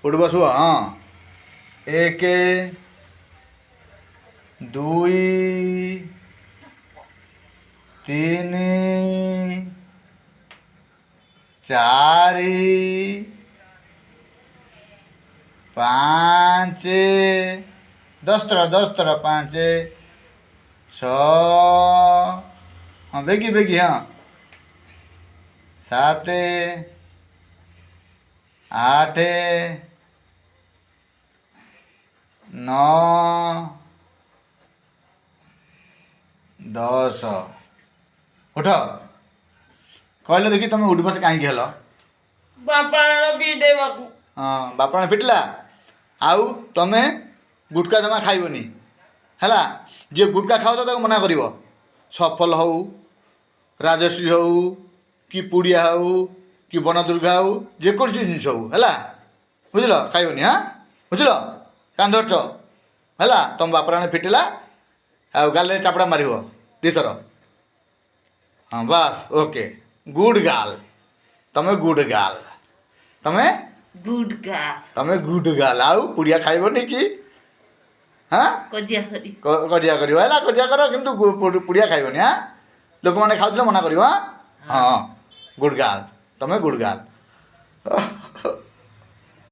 उठ बसु हाँ 1 2 3 4 5 10 थर 5 6 हाँ बेगी बेगी हाँ 7 8 9 10 उठ कहले देखी तुम उठ बस कहीं हेल बापा पीटे बाकू हाँ बापा पिटला आउ तमे गुटका जमा खाइबनी है जे गुटका खाओ तो मना कर सफल हो राजश्री हो कि पुड़िया हो कि बनदुर्गा हो जेकोसी जिन है बुझल खाइबनी हाँ बुझल कान धरच है तुम बापा फिटिला आ गाल चापड़ा मार दीथर हाँ बस ओके गुड गाल तमे गुड गाल तमे गुटका तमे गुड गाल आउ पुड़िया खाइबनी कि हाँ कजिया करी कजिया कर कजिया कर कि पुड़िया खाइबनी हाँ लोक मैंने खाऊ मना कर हाँ हाँ गुड गाल तमे गुड गाल